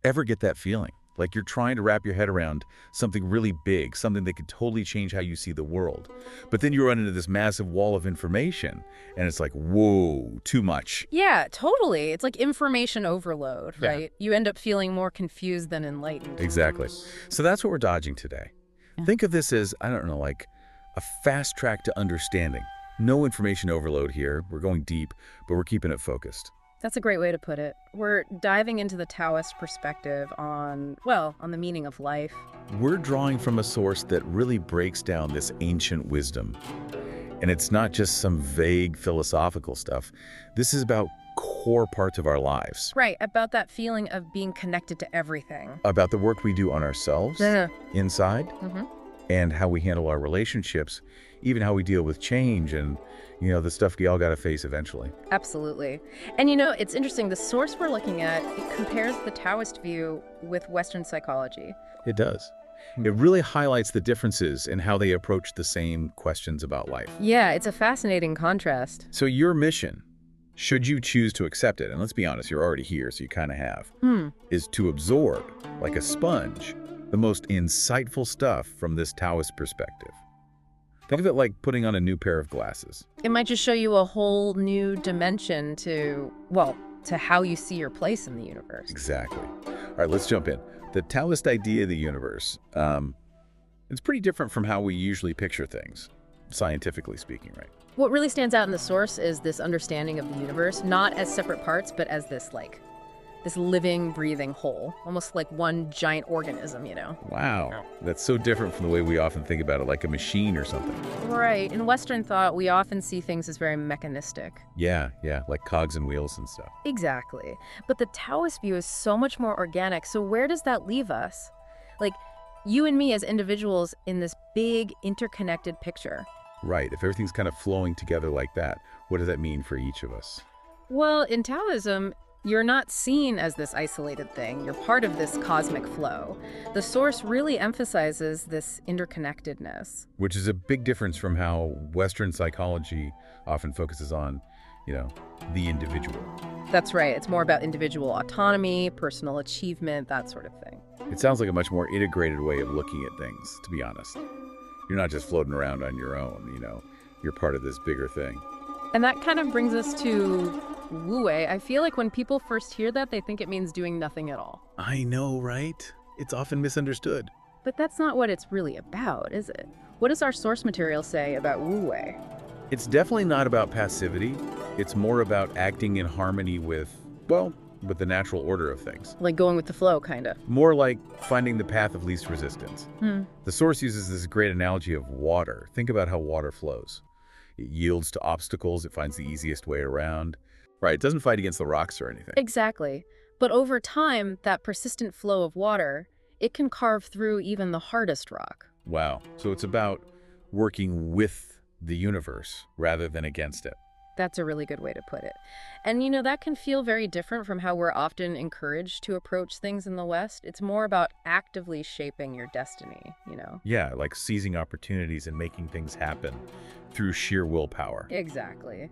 Ever get that feeling? Like you're trying to wrap your head around something really big, something that could totally change how you see the world. But then you run into this massive wall of information, and it's like, whoa, too much. Yeah, totally. It's like information overload, Yeah. right? You end up feeling more confused than enlightened. Exactly. So that's what we're dodging today. Yeah. Think of this as, I don't know, like a fast track to understanding. No information overload here. We're going deep, but we're keeping it focused. That's a great way to put it. We're diving into the Taoist perspective on, well, on the meaning of life. We're drawing from a source that really breaks down this ancient wisdom. And it's not just some vague philosophical stuff. This is about core parts of our lives, Right, about that feeling of being connected to everything. about the work we do on ourselves, Yeah. inside, hmm and how we handle our relationships, even how we deal with change and, the stuff we all got to face eventually. Absolutely. And it's interesting. The source we're looking at, it compares the Taoist view with Western psychology. It does. It really highlights the differences in how they approach the same questions about life. Yeah, it's a fascinating contrast. So your mission, should you choose to accept it, and let's be honest, you're already here, so you kind of have, is to absorb, like a sponge, the most insightful stuff from this Taoist perspective. Think of it like putting on a new pair of glasses. It might just show you a whole new dimension to, well, to how you see your place in the universe. Exactly. All right, let's jump in. The Taoist idea of the universe, it's pretty different from how we usually picture things, scientifically speaking, right? What really stands out in the source is this understanding of the universe, not as separate parts, but as this living, breathing whole, almost like one giant organism. Wow, that's so different from the way we often think about it, like a machine or something. Right. In Western thought, we often see things as very mechanistic. Yeah, like cogs and wheels and stuff. Exactly. But the Taoist view is so much more organic. So where does that leave us? Like, you and me as individuals in this big, interconnected picture. Right, if everything's kind of flowing together like that, what does that mean for each of us? Well, in Taoism, you're not seen as this isolated thing. You're part of this cosmic flow. The source really emphasizes this interconnectedness. Which is a big difference from how Western psychology often focuses on, the individual. That's right. It's more about individual autonomy, personal achievement, that sort of thing. It sounds like a much more integrated way of looking at things, to be honest. You're not just floating around on your own, you're part of this bigger thing. And that kind of brings us to Wu Wei. I feel like when people first hear that, they think it means doing nothing at all. I know, right? It's often misunderstood. But that's not what it's really about, is it? What does our source material say about Wu Wei? It's definitely not about passivity. It's more about acting in harmony with the natural order of things. Like going with the flow, kind of. More like finding the path of least resistance. The source uses this great analogy of water. Think about how water flows. It yields to obstacles. It finds the easiest way around. Right, it doesn't fight against the rocks or anything. Exactly. But over time, that persistent flow of water, it can carve through even the hardest rock. Wow. So it's about working with the universe rather than against it. That's a really good way to put it. And that can feel very different from how we're often encouraged to approach things in the West. It's more about actively shaping your destiny. Yeah, like seizing opportunities and making things happen through sheer willpower. Exactly.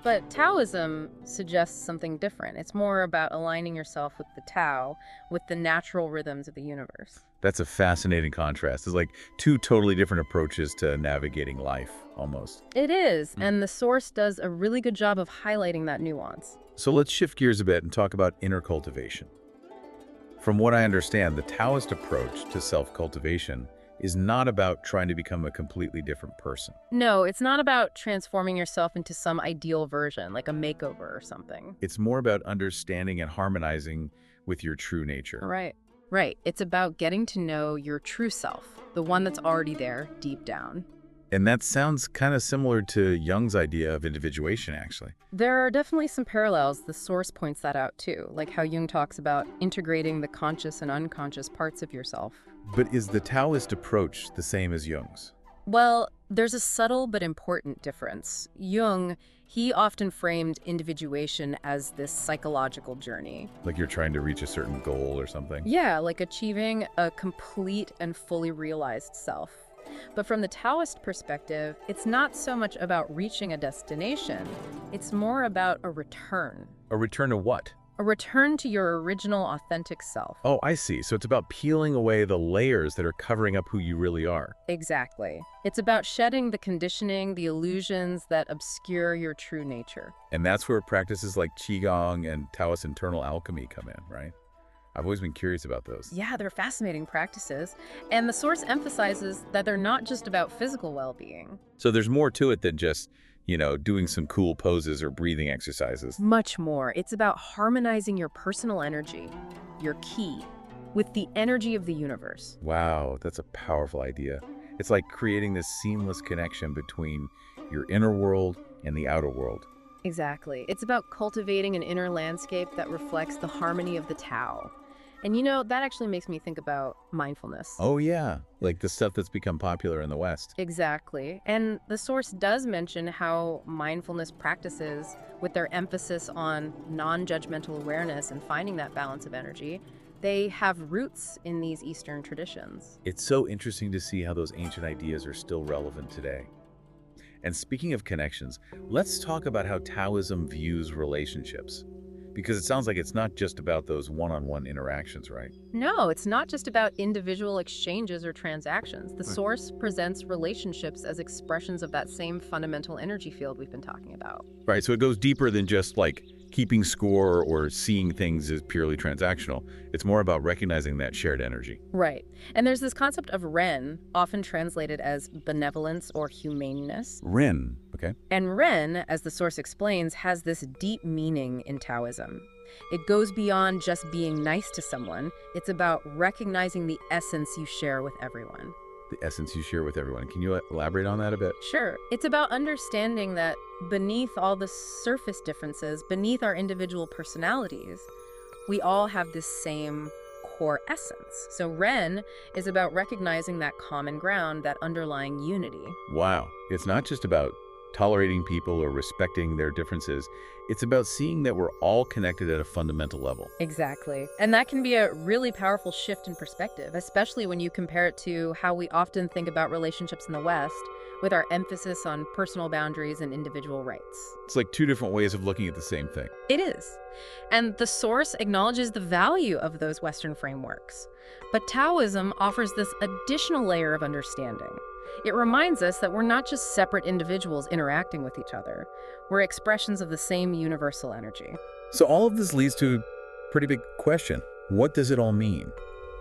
But Taoism suggests something different. It's more about aligning yourself with the Tao, with the natural rhythms of the universe. That's a fascinating contrast. It's like two totally different approaches to navigating life, almost. It is, and the source does a really good job of highlighting that nuance. So let's shift gears a bit and talk about inner cultivation. From what I understand, the Taoist approach to self-cultivation is not about trying to become a completely different person. No, it's not about transforming yourself into some ideal version, like a makeover or something. It's more about understanding and harmonizing with your true nature. Right. It's about getting to know your true self, the one that's already there deep down. And that sounds kind of similar to Jung's idea of individuation, actually. There are definitely some parallels. The source points that out too, like how Jung talks about integrating the conscious and unconscious parts of yourself. But is the Taoist approach the same as Jung's? Well, there's a subtle but important difference. Jung, he often framed individuation as this psychological journey. Like you're trying to reach a certain goal or something? Yeah, like achieving a complete and fully realized self. But from the Taoist perspective, it's not so much about reaching a destination. It's more about a return. A return to what? A return to your original authentic self. Oh, I see. So it's about peeling away the layers that are covering up who you really are. Exactly. It's about shedding the conditioning, the illusions that obscure your true nature. And that's where practices like Qigong and Taoist internal alchemy come in, right? I've always been curious about those. Yeah, they're fascinating practices. And the source emphasizes that they're not just about physical well-being. So there's more to it than just, doing some cool poses or breathing exercises. Much more. It's about harmonizing your personal energy, your ki, with the energy of the universe. Wow, that's a powerful idea. It's like creating this seamless connection between your inner world and the outer world. Exactly. It's about cultivating an inner landscape that reflects the harmony of the Tao. And that actually makes me think about mindfulness. Oh yeah, like the stuff that's become popular in the West. Exactly. And the source does mention how mindfulness practices, with their emphasis on non-judgmental awareness and finding that balance of energy, they have roots in these Eastern traditions. It's so interesting to see how those ancient ideas are still relevant today. And speaking of connections, let's talk about how Taoism views relationships. Because it sounds like it's not just about those one-on-one interactions, right? No, it's not just about individual exchanges or transactions. The source presents relationships as expressions of that same fundamental energy field we've been talking about. Right, so it goes deeper than just like keeping score or seeing things as purely transactional. It's more about recognizing that shared energy. Right. And there's this concept of Ren, often translated as benevolence or humaneness. Ren, okay? And Ren, as the source explains, has this deep meaning in Taoism. It goes beyond just being nice to someone. It's about recognizing the essence you share with everyone. The essence you share with everyone. Can you elaborate on that a bit? Sure. It's about understanding that beneath all the surface differences, beneath our individual personalities, we all have this same core essence. So Ren is about recognizing that common ground, that underlying unity. Wow. It's not just about tolerating people or respecting their differences. It's about seeing that we're all connected at a fundamental level. Exactly. And that can be a really powerful shift in perspective, especially when you compare it to how we often think about relationships in the West, with our emphasis on personal boundaries and individual rights. It's like two different ways of looking at the same thing. It is. And the source acknowledges the value of those Western frameworks. But Taoism offers this additional layer of understanding. It reminds us that we're not just separate individuals interacting with each other. We're expressions of the same universal energy. So all of this leads to a pretty big question. What does it all mean?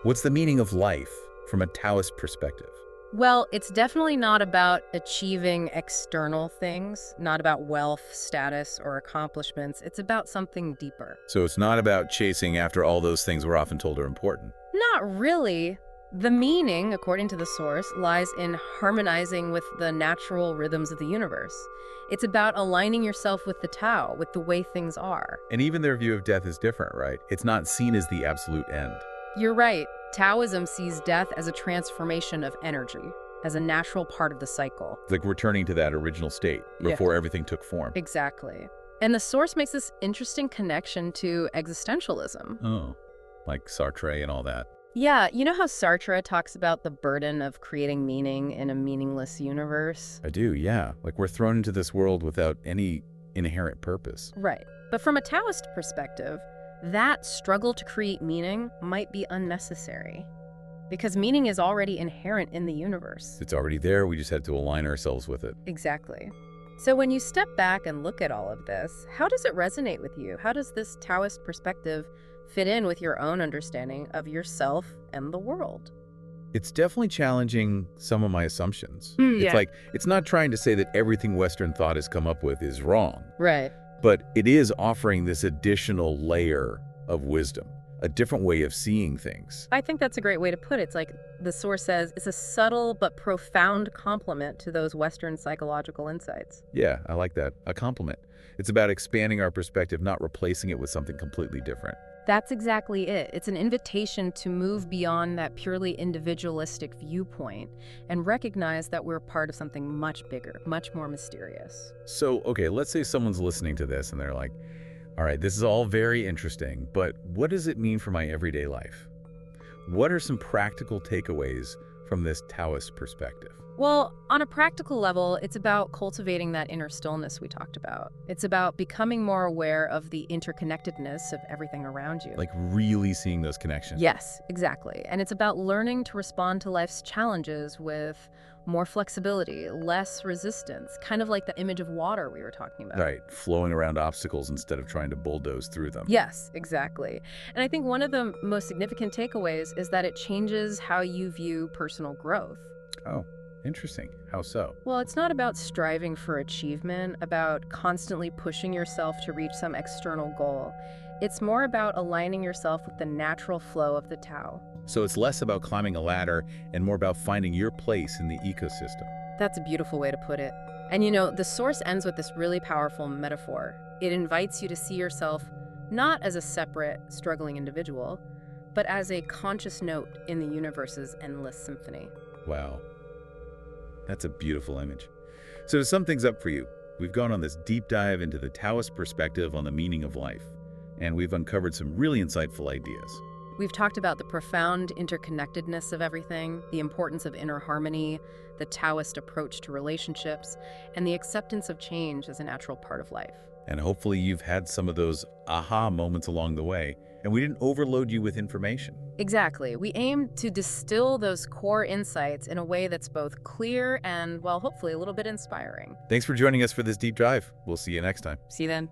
What's the meaning of life from a Taoist perspective? Well, it's definitely not about achieving external things, not about wealth, status, or accomplishments. It's about something deeper. So it's not about chasing after all those things we're often told are important. Not really. The meaning, according to the source, lies in harmonizing with the natural rhythms of the universe. It's about aligning yourself with the Tao, with the way things are. And even their view of death is different, right? It's not seen as the absolute end. You're right. Taoism sees death as a transformation of energy, as a natural part of the cycle. It's like returning to that original state before everything took form. Exactly. And the source makes this interesting connection to existentialism. Oh, like Sartre and all that. Yeah, you know how Sartre talks about the burden of creating meaning in a meaningless universe? I do, yeah. Like we're thrown into this world without any inherent purpose. Right. But from a Taoist perspective, that struggle to create meaning might be unnecessary. Because meaning is already inherent in the universe. It's already there, we just had to align ourselves with it. Exactly. So when you step back and look at all of this, how does it resonate with you? How does this Taoist perspective fit in with your own understanding of yourself and the world? It's definitely challenging some of my assumptions. Yeah. It's like, it's not trying to say that everything Western thought has come up with is wrong, Right. but it is offering this additional layer of wisdom, a different way of seeing things. I think that's a great way to put it. It's like the source says, it's a subtle but profound complement to those Western psychological insights. Yeah, I like that. A compliment. It's about expanding our perspective, not replacing it with something completely different. That's exactly it. It's an invitation to move beyond that purely individualistic viewpoint and recognize that we're part of something much bigger, much more mysterious. So, okay, let's say someone's listening to this and they're like, all right, this is all very interesting, but what does it mean for my everyday life? What are some practical takeaways from this Taoist perspective? Well, on a practical level, it's about cultivating that inner stillness we talked about. It's about becoming more aware of the interconnectedness of everything around you. Like really seeing those connections. Yes, exactly. And it's about learning to respond to life's challenges with more flexibility, less resistance, kind of like the image of water we were talking about. Right, flowing around obstacles instead of trying to bulldoze through them. Yes, exactly. And I think one of the most significant takeaways is that it changes how you view personal growth. Oh, interesting. How so? Well, it's not about striving for achievement, about constantly pushing yourself to reach some external goal. It's more about aligning yourself with the natural flow of the Tao. So it's less about climbing a ladder and more about finding your place in the ecosystem. That's a beautiful way to put it. And you know, the Source ends with this really powerful metaphor. It invites you to see yourself not as a separate, struggling individual, but as a conscious note in the universe's endless symphony. Wow. That's a beautiful image. So to sum things up for you, we've gone on this deep dive into the Taoist perspective on the meaning of life, and we've uncovered some really insightful ideas. We've talked about the profound interconnectedness of everything, the importance of inner harmony, the Taoist approach to relationships, and the acceptance of change as a natural part of life. And hopefully you've had some of those aha moments along the way, and we didn't overload you with information. Exactly. We aim to distill those core insights in a way that's both clear and, well, hopefully a little bit inspiring. Thanks for joining us for this deep dive. We'll see you next time. See you then.